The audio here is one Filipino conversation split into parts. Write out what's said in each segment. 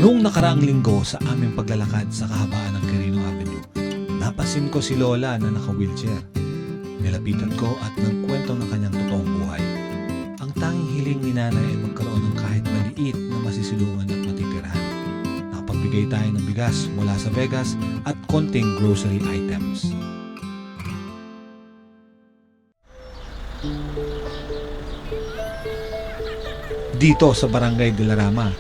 Noong nakaraang linggo sa aming paglalakad sa kahabaan ng Quirino Avenue, napasin ko si Lola na naka-wheelchair. Nilapitan ko at nagkwento ng kanyang totoong buhay. Ang tanging hiling ni nanay ay magkaroon ng kahit maliit na masisilungan at matitirhan. Nakapagbigay tayo ng bigas mula sa Vegas at konting grocery items. Dito sa Barangay de la Rama,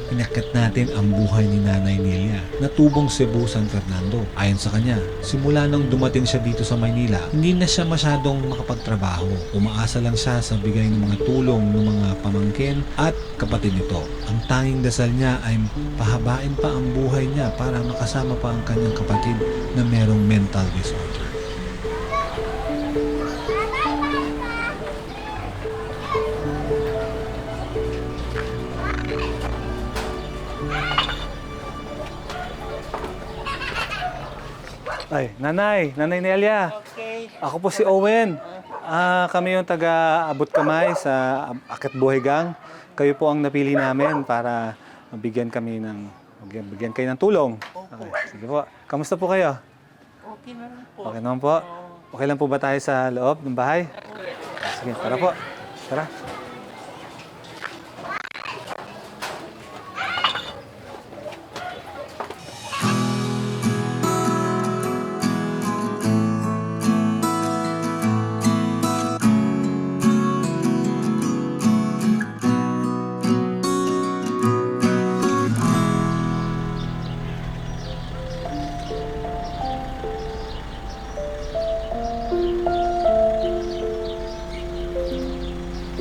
inakyat natin ang buhay ni Nanay Nelia na tubong Cebu, San Fernando. Ayon sa kanya, simula nang dumating siya dito sa Maynila, hindi na siya masyadong makapagtrabaho. Umaasa lang siya sa bigay ng mga tulong ng mga pamangkin at kapatid nito. Ang tanging dasal niya ay pahabain pa ang buhay niya para makasama pa ang kanyang kapatid na merong mental disorder. Ay, Nanay Nelia. Okay. Ako po si Owen. Kami yung taga-abot kamay sa Akit Buhay Gang. Kayo po ang napili namin para bigyan kayo ng tulong. Okay, sige po. Kamusta po kayo? Okay na lang po. Okay naman po. Okay lang po ba tayo sa loob ng bahay? Sige, tara po. Tara.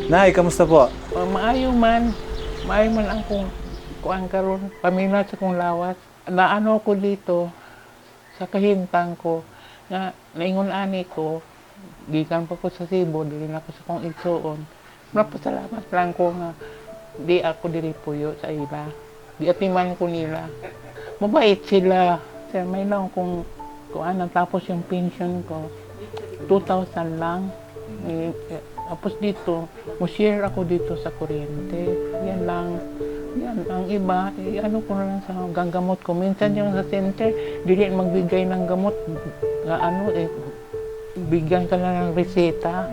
Nay, kamusta po? Maayo man ang kuang karon paminat sa kong lawas. Naano ko dito sa kahintang ko nga naingon ani ko gikan pa ko sa Cebu dili na ko sa kong igsuon. Napasalamat lang ko nga di ako diri puyo sa ila. Di atiman ko nila. Mabait sila. Sir, may lang kung kuan tapos yung pension ko 2,000 lang. Tapos dito, share ako dito sa kuryente. Yan lang. Yan, ang iba, ano ko na lang sa ganggamot ko. Minsan yung sa center, dili magbigay ng gamot. Bigyan ka lang ng reseta.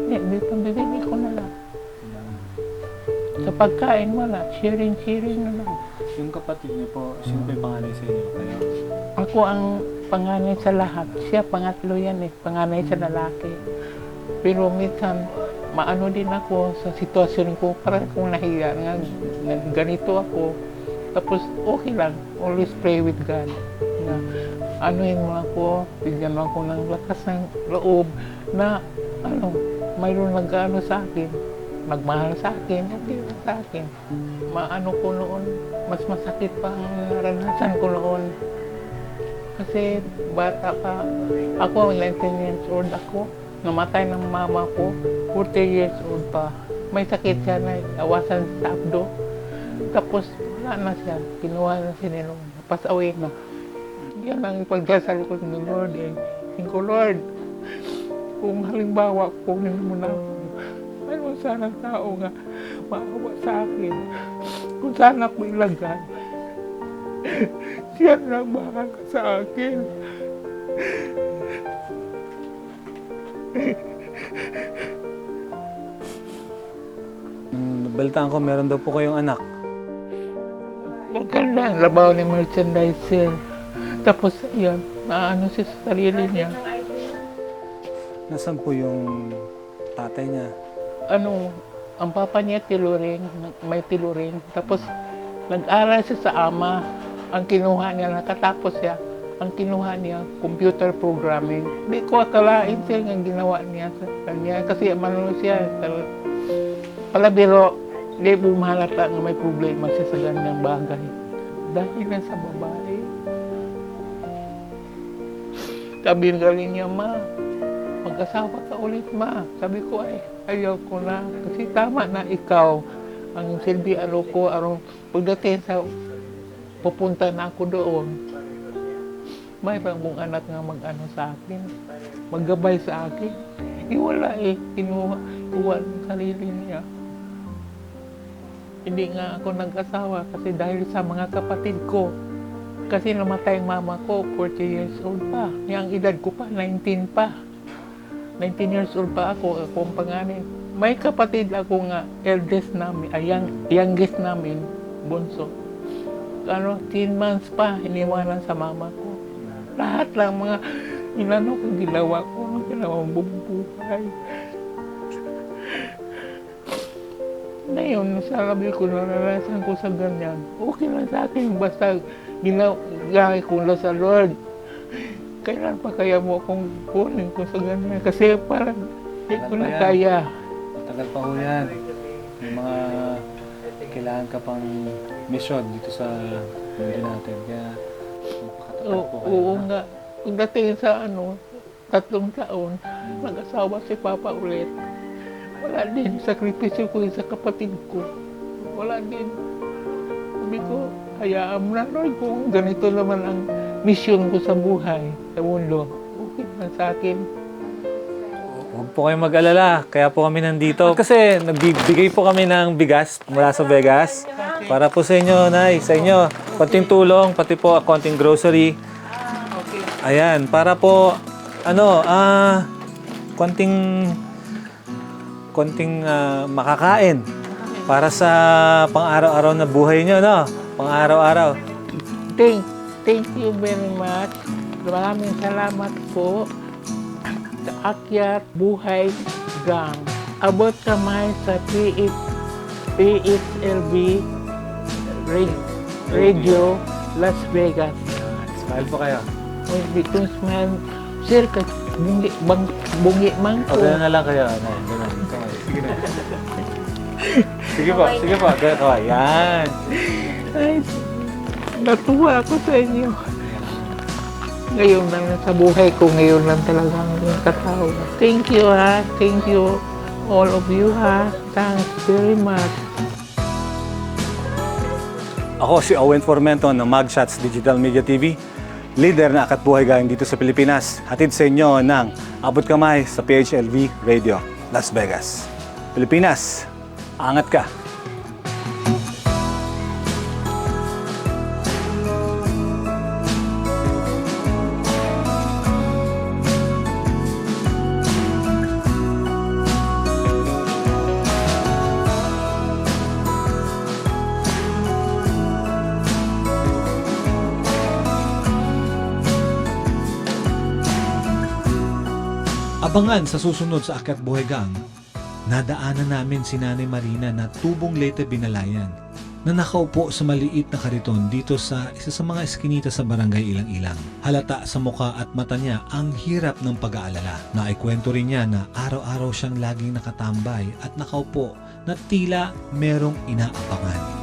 Bibili ko na lang. Sa pagkain, wala. Sharing na lang. Yung kapatid niyo po, sino po yung panganay sa inyo? Kayo? Ako ang panganay sa lahat. Siya, pangatlo yan eh. Panganay sa lalaki. Pero minsan, maano din ako sa sitwasyon ko, parang kung nahiya nga ganito ako. Tapos okay lang, always pray with God. Na, anuhin mo ako, bigyan mo ako ng lakas ng loob na mayroon nag-ano sa akin, magmahal sa akin, okay lang sa akin. Maano ko noon, mas masakit pa ang naranasan ko noon. Kasi bata pa, ako 19 years old ako. Namatay ng mama ko, 40 years old pa. May sakit siya na awasan sa abdo. Tapos wala na siya, kinuha na si Ninong, napasawi na. Yan ang pagdasal ko ng Lord eh. Think ko, Lord, kung halimbawa kunin mo na ako, mayroon sanang tao nga maawa sa akin. Kung saan ako ilagay, siya na mahal sa akin. Balitaan ko, meron daw po kayong anak. Maganda ang labaw ni merchandiser. Tapos, yan, naano siya sa sarili niya. Nasaan po yung tatay niya? Ang papa niya tiluring, may tiluring. Tapos, nag-aral siya sa ama. Ang kinuha niya, nakatapos siya. Ang kinuha niya, computer programming. Hindi ko akalain siya ang ginawa niya sa kanya. Kasi manalo siya. Palabiro, hindi po mahalata nga may problema siya sa ganyang bagay. Dahil na sa babae. Sabi galing niya, ma, mag-asawa ka ulit, ma. Sabi ko, ay, ayaw ko na. Kasi tama na ikaw. Ang silbi ko, pagdating sa pupunta na ako doon. Mayroon mong anak nga mag-ano sa akin, maggabay sa akin. Wala eh, kinuha ang sarili niya. Hindi nga ako nag-asawa kasi dahil sa mga kapatid ko. Kasi namatay ang mama ko, 40 years old pa. Ang edad ko pa, 19 pa. 19 years old pa ako ang panganay. May kapatid ako nga, eldest namin, youngest namin, bunso. 10 months pa, iniwanan sa mama ko. Lahat lang mga inano kong ginawa ko, nung ginawang bubuhay. Ngayon, sabi ko, naranasan ko sa ganyan. Okay lang sa akin, basta ginagay ko na sa Lord. Kailan pa kaya mo akong kunin ko sa ganyan? Kasi parang hindi ko na kaya. Matagal pa ho yan. May mga kailangan ka pang mission dito sa mundo natin. Kaya magpakatagal po kayo. Oo nga. Pagdating sa 3 taon, nag-asawa si Papa ulit. Wala din. Sakripisyo ko sa kapatid ko. Wala din. Sabi ko, hayaan mo na Lord kung ganito naman ang mission ko sa buhay, sa mundo. Okay na sa akin. Huwag po kayong mag-alala, kaya po kami nandito. Kasi nagbibigay po kami ng bigas mula sa Vegas. Para po sa inyo, Nay, sa inyo. Konting tulong, pati po konting grocery. Ayan, para po, konting makakain. Para sa pang-araw-araw na buhay nyo, no? Pang-araw-araw. Thank you very much. Maraming salamat po sa Akyat Buhay Gang. Abot kamay sa PHLB Radio Las Vegas. Smile po kayo. Hindi ko smile. Sir, bungi man O, ko. gano'n na lang kayo. Nay, gano'n. Sige na. Sige po. Gano'n ka. Yan. Ay, natuwa ako sa inyo. Ngayon lang sa buhay ko, ngayon lang talagang katawa. Thank you ha. Thank you all of you ha. Thanks very much. Ako si Owen Formento ng Mugshots Digital Media TV, leader na Akat Buhay Gang dito sa Pilipinas. Hatid sa inyo ng Abot Kamay sa PHLV Radio, Las Vegas. Pilipinas, angat ka! Abangan sa susunod sa Akyat Buhay Gang, nadaanan namin si Nanay Marina na tubong Leyte Binalayan na nakaupo sa maliit na kariton dito sa isa sa mga eskinita sa barangay Ilang-Ilang. Halata sa muka at mata niya ang hirap ng pag-aalala. Naikwento rin niya na araw-araw siyang laging nakatambay at nakaupo na tila merong inaabangan.